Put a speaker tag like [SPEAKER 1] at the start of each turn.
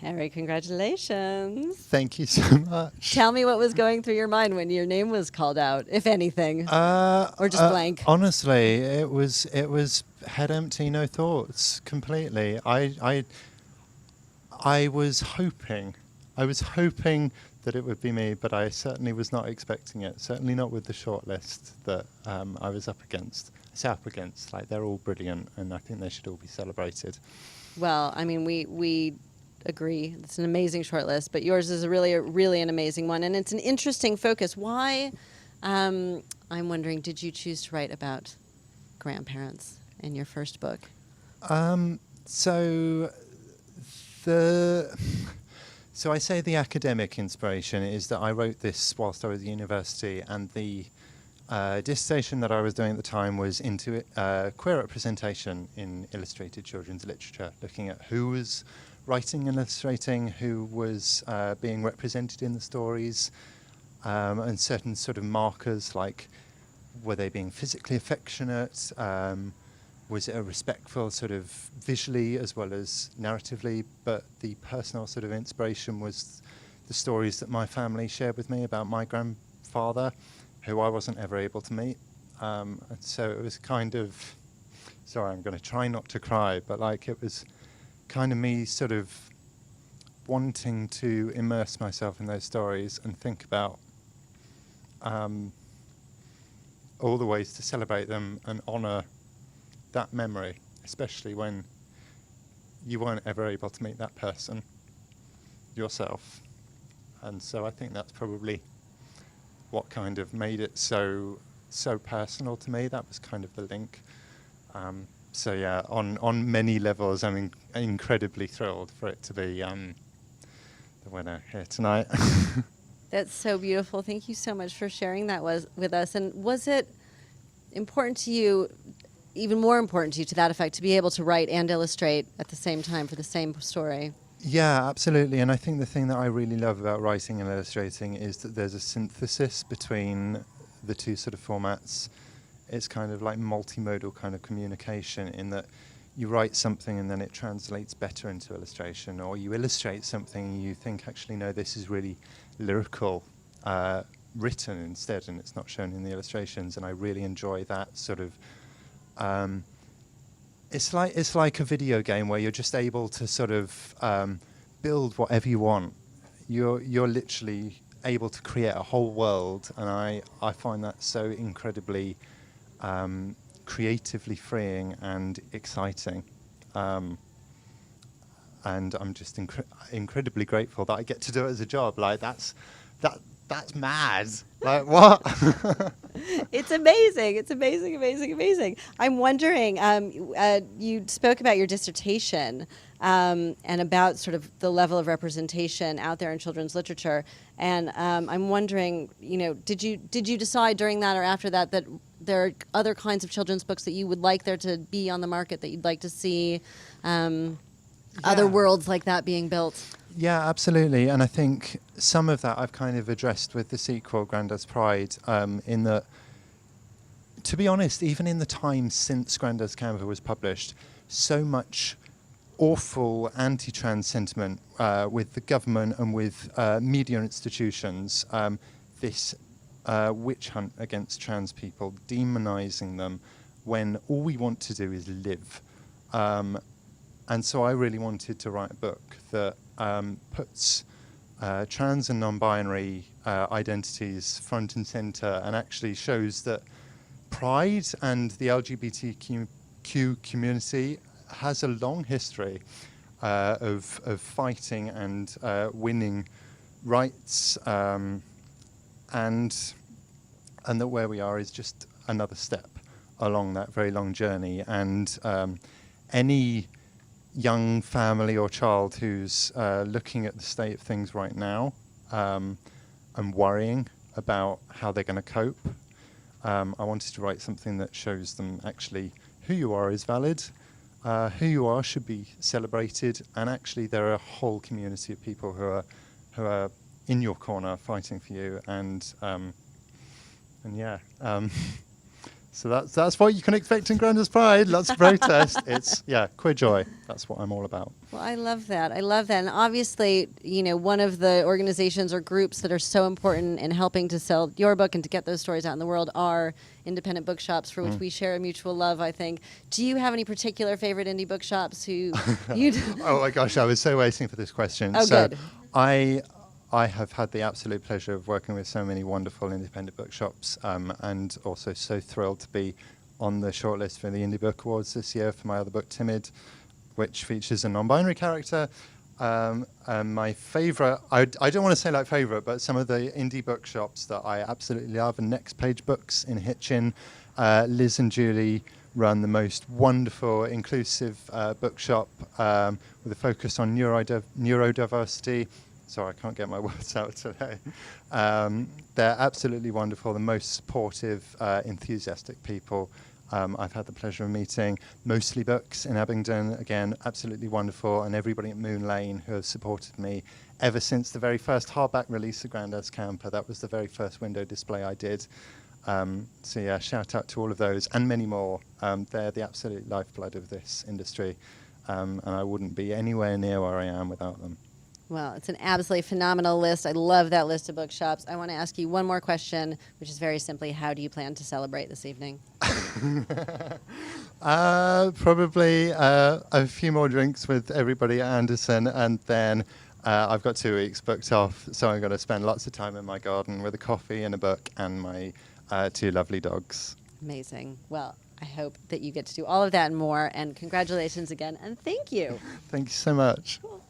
[SPEAKER 1] Harry, congratulations.
[SPEAKER 2] Thank you so much.
[SPEAKER 1] Tell me what was going through your mind when your name was called out, if anything, or just blank.
[SPEAKER 2] Honestly, it was head empty, no thoughts, completely. I was hoping that it would be me, but I certainly was not expecting it. Certainly not with the shortlist that I was up against. Like, they're all brilliant, and I think they should all be celebrated.
[SPEAKER 1] Well, I mean, we agree. It's an amazing shortlist, but yours is really an amazing one, and it's an interesting focus. Why? I'm wondering, did you choose to write about grandparents in your first book?
[SPEAKER 2] So I say the academic inspiration is that I wrote this whilst I was at university, and the dissertation that I was doing at the time was into queer representation in illustrated children's literature, looking at who was writing and illustrating, who was being represented in the stories, and certain sort of markers, like were they being physically affectionate, was it a respectful sort of visually as well as narratively, but the personal sort of inspiration was the stories that my family shared with me about my grandfather, who I wasn't ever able to meet. And so it was kind of, sorry, I'm going to try not to cry, but like it was kind of me sort of wanting to immerse myself in those stories and think about all the ways to celebrate them and honour that memory, especially when you weren't ever able to meet that person yourself. And so I think that's probably what kind of made it so personal to me. That was kind of the link. So yeah, on many levels, I'm incredibly thrilled for it to be the winner here tonight.
[SPEAKER 1] That's so beautiful. Thank you so much for sharing that with us. And was it important to you, even more important to you to that effect, to be able to write and illustrate at the same time for the same story?
[SPEAKER 2] Yeah, absolutely. And I think the thing that I really love about writing and illustrating is that there's a synthesis between the two sort of formats. It's kind of like multimodal kind of communication, in that you write something and then it translates better into illustration, or you illustrate something and you think, actually, no, this is really lyrical, written instead, and it's not shown in the illustrations. And I really enjoy that sort of it's like a video game where you're just able to sort of build whatever you want. You're literally able to create a whole world, and I find that so incredibly creatively freeing and exciting. And I'm just incredibly grateful that I get to do it as a job. Like that's mad. Like, what?
[SPEAKER 1] It's amazing. It's amazing. I'm wondering, you spoke about your dissertation and about sort of the level of representation out there in children's literature. And I'm wondering, did you decide during that or after that there are other kinds of children's books that you would like there to be on the market, that you'd like to see other worlds like that being built?
[SPEAKER 2] Yeah, absolutely. And I think some of that I've kind of addressed with the sequel, Grandad's Pride, in that, to be honest, even in the time since Grandad's Canva was published, so much awful anti-trans sentiment with the government and with media institutions, this witch hunt against trans people, demonizing them when all we want to do is live. And so I really wanted to write a book that puts trans and non-binary identities front and center, and actually shows that Pride and the LGBTQ community has a long history of fighting and winning rights, and that where we are is just another step along that very long journey. And any young family or child who's looking at the state of things right now and worrying about how they're going to cope, I wanted to write something that shows them actually who you are is valid, who you are should be celebrated, and actually there are a whole community of people who are in your corner fighting for you. And So that's what you can expect in Grandest Pride. Lots of protest. It's queer joy. That's what I'm all about.
[SPEAKER 1] Well, I love that. I love that. And obviously, one of the organizations or groups that are so important in helping to sell your book and to get those stories out in the world are independent bookshops, for which we share a mutual love, I think. Do you have any particular favorite indie bookshops who you
[SPEAKER 2] Oh my gosh, I was so waiting for this question.
[SPEAKER 1] Oh,
[SPEAKER 2] so
[SPEAKER 1] good.
[SPEAKER 2] I have had the absolute pleasure of working with so many wonderful independent bookshops, and also so thrilled to be on the shortlist for the Indie Book Awards this year for my other book, Timid, which features a non-binary character. My favourite, I don't want to say like favourite, but some of the indie bookshops that I absolutely love are Next Page Books in Hitchin. Liz and Julie run the most wonderful, inclusive bookshop with a focus on neurodiversity. Sorry, I can't get my words out today. They're absolutely wonderful, the most supportive, enthusiastic people I've had the pleasure of meeting. Mostly Books in Abingdon, again, absolutely wonderful, and everybody at Moon Lane who have supported me ever since the very first hardback release of Grandad's Camper. That was the very first window display I did. So yeah, shout out to all of those and many more. They're the absolute lifeblood of this industry, and I wouldn't be anywhere near where I am without them.
[SPEAKER 1] Well, it's an absolutely phenomenal list. I love that list of bookshops. I want to ask you one more question, which is very simply, how do you plan to celebrate this evening?
[SPEAKER 2] Probably a few more drinks with everybody at Anderson, and then I've got 2 weeks booked off, so I'm going to spend lots of time in my garden with a coffee and a book and my 2 lovely dogs.
[SPEAKER 1] Amazing. Well, I hope that you get to do all of that and more, and congratulations again, and thank you.
[SPEAKER 2] Thank you so much.
[SPEAKER 1] Cool.